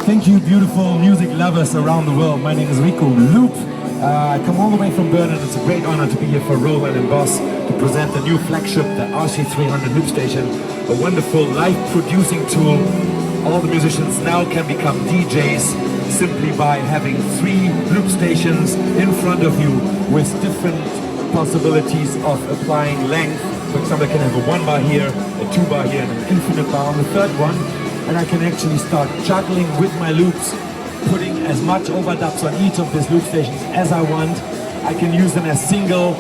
Thank you, beautiful music lovers around the world. My name is Rico Loop. I come all the way from Berlin. It's a great honor to be here for Roland and Boss to present the new flagship, the RC-300 Loop Station, a wonderful live producing tool. All the musicians now can become DJs simply by having 3 loop stations in front of you with different possibilities of applying length. For example, I can have a 1 bar here, a 2 bar here, and an infinite bar on the 3rd one. And I can actually start juggling with my loops, putting as much overdubs on each of these loop stations as I want. I can use them as single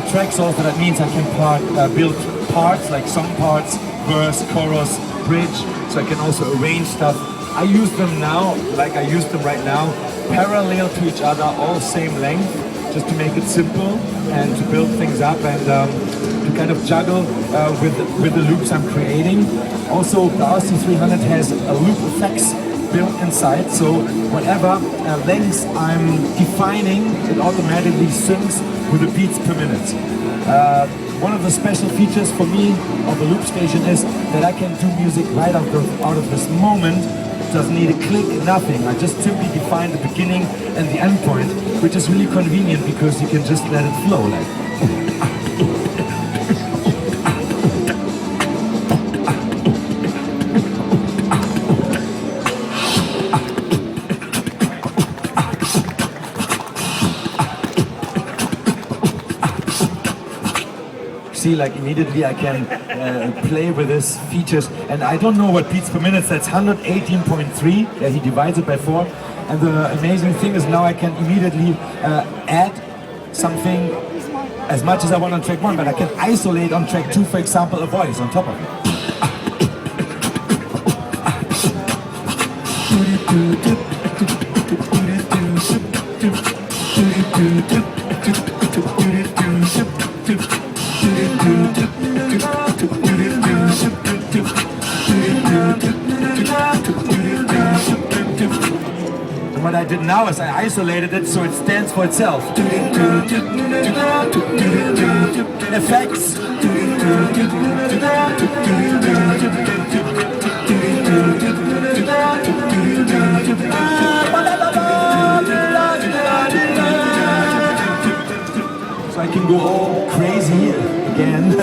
tracks also. That means I can build parts like song parts, verse, chorus, bridge. So I can also arrange stuff. I use them now, like I use them right now, parallel to each other, all same length, just to make it simple and to build things up and to kind of juggle with the loops I'm creating. Also, the RC-300 has a loop effects built inside, so whatever lengths I'm defining, it automatically syncs with the beats per minute. One of the special features for me of the loop station is that I can do music right out of this moment. It doesn't need a click, nothing. I just simply define the beginning and the end point, which is really convenient because you can just let it flow like. See, like immediately I can play with these features, and I don't know what beats per minute, that's 118.3, yeah, he divides it by 4, and the amazing thing is now I can immediately add something as much as I want on track 1, but I can isolate on track 2, for example, a voice on top of it. And what I did now is I isolated it so it stands for itself. Effects. So I can go all crazy again.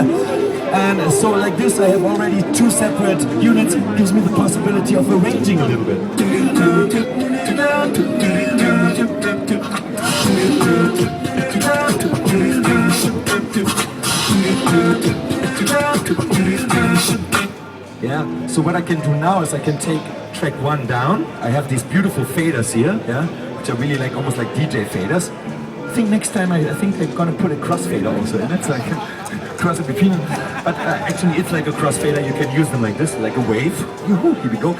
And so like this I have already 2 separate units. It gives me the possibility of arranging a little bit. Yeah, so what I can do now is I can take track 1 down. I have these beautiful faders here, yeah, which are really like almost like DJ faders. I think next time I think they're gonna put a crossfader also in it, so I can cross it between them. But actually it's like a crossfader, you can use them like this, like a wave. Here we go.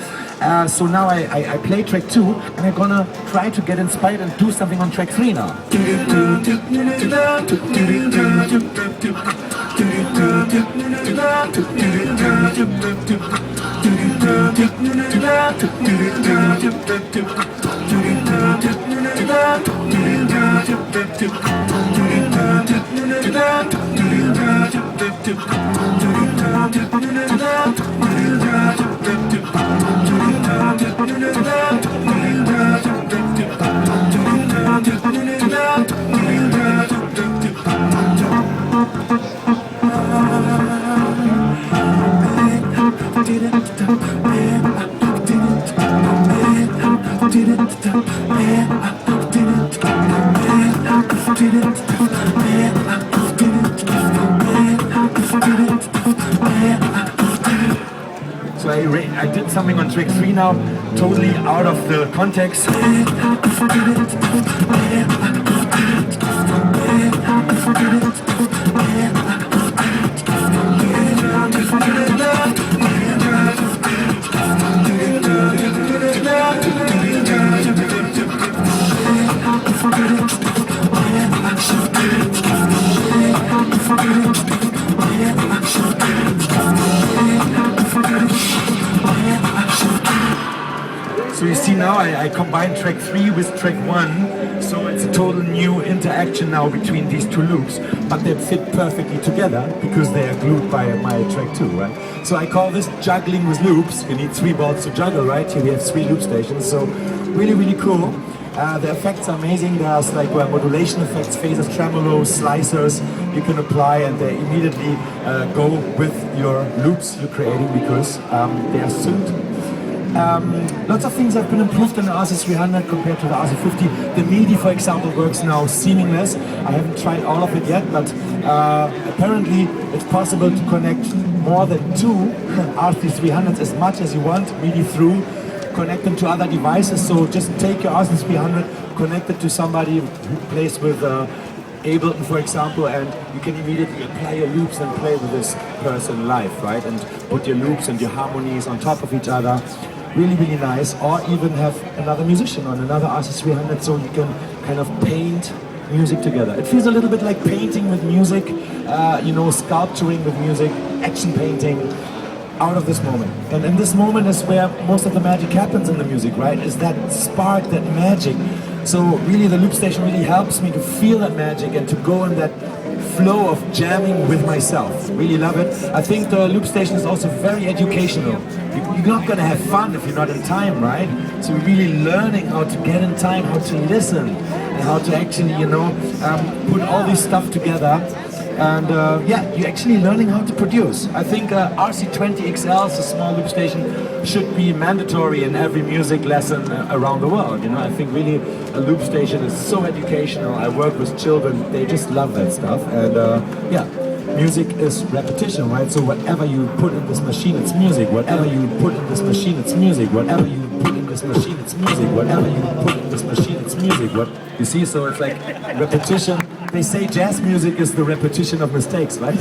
So now I play track 2, and I'm gonna try to get inspired and do something on track 3 now. So I did something on track 3 now, totally out of the context. So you see now I combine track 3 with track 1, so it's a total new interaction now between these two loops, but they fit perfectly together because they are glued by my track 2, right? So I call this juggling with loops. You need 3 balls to juggle, right? Here we have 3 loop stations, so really cool. The effects are amazing. There's like modulation effects, phases, tremolos, slicers you can apply, and they immediately go with your loops you're creating because they are synced. Lots of things have been improved in the RC-300 compared to the RC-50. The MIDI, for example, works now seamless. I haven't tried all of it yet, but apparently it's possible to connect more than 2 RC-300s as much as you want, MIDI through, connect them to other devices. So just take your RC-300, connect it to somebody who plays with Ableton, for example, and you can immediately apply your loops and play with this person live, right? And put your loops and your harmonies on top of each other. Really nice. Or even have another musician on another RC-300, so you can kind of paint music together. It feels a little bit like painting with music, you know, sculpturing with music, action painting, out of this moment. And in this moment is where most of the magic happens in the music, right? Is that spark, that magic. So really the loop station really helps me to feel that magic and to go in that flow of jamming with myself. Really love it. I think the loop station is also very educational. You're not going to have fun if you're not in time, right? So really learning how to get in time, how to listen, and how to actually, you know, put all this stuff together. And yeah, you're actually learning how to produce. I think RC-20 XL, so small loop station, should be mandatory in every music lesson around the world. You know, I think really a loop station is so educational. I work with children, they just love that stuff. And yeah, music is repetition, right? So whatever you put in this machine, it's music. Whatever you put in this machine, it's music. Whatever you put in this machine, it's music. Whatever you put in this machine, it's music. What you see, so it's like repetition. They say jazz music is the repetition of mistakes, right?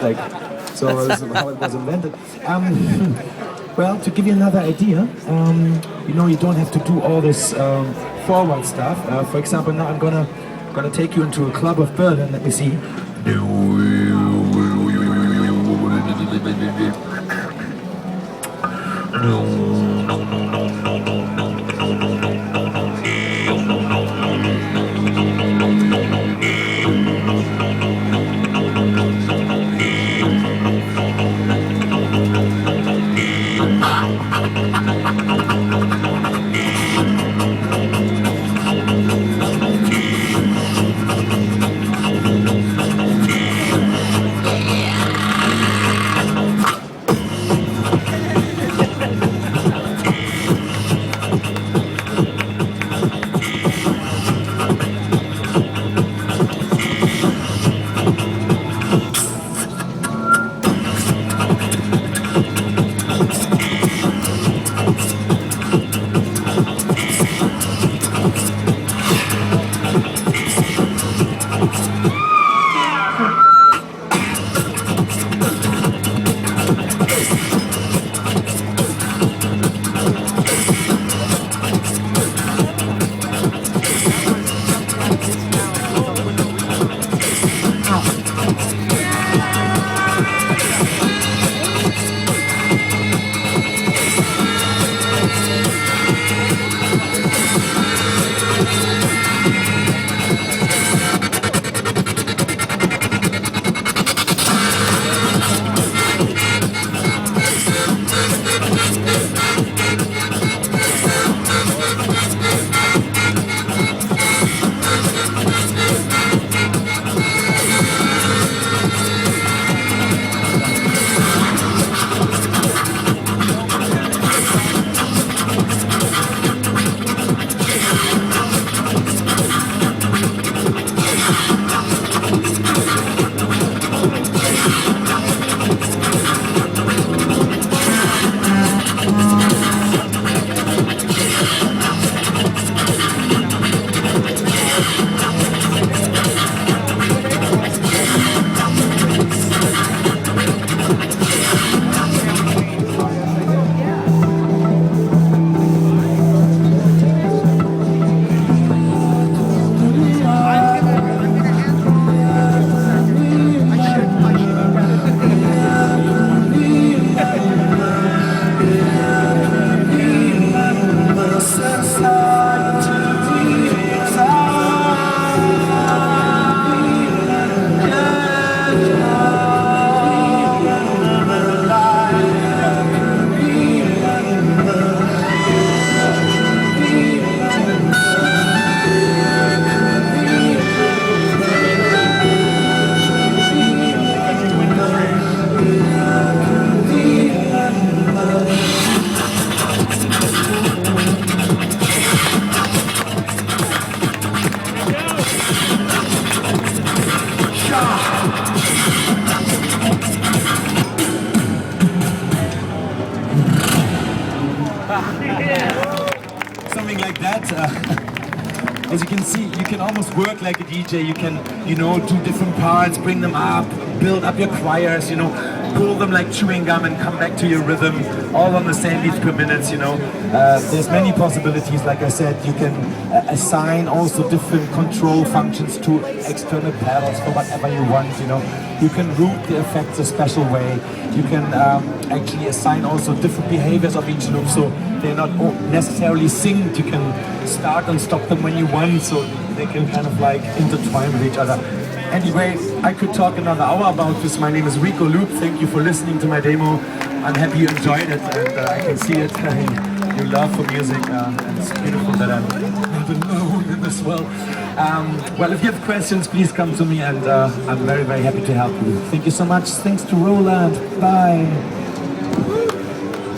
Like, so this is how it was invented. Well, to give you another idea, you know, you don't have to do all this forward stuff. For example, now I'm gonna take you into a club of Berlin. Let me see. as you can see, you can almost work like a DJ. You can, you know, do different parts, bring them up, build up your choirs, you know, pull them like chewing gum and come back to your rhythm, all on the same beats per minute, you know. There's many possibilities, like I said. You can assign also different control functions to external pedals for whatever you want, you know. You can route the effects a special way. You can actually assign also different behaviors of each loop, so they're not necessarily synced. You can start and stop them when you want, so they can kind of like intertwine with each other. Anyway, I could talk another hour about this. My name is Rico Loop. Thank you for listening to my demo. I'm happy you enjoyed it, and I can see it. Your love for music, and it's beautiful that I'm not alone in this world. Well, if you have questions, please come to me, and I'm very, very happy to help you. Thank you so much. Thanks to Roland. Bye.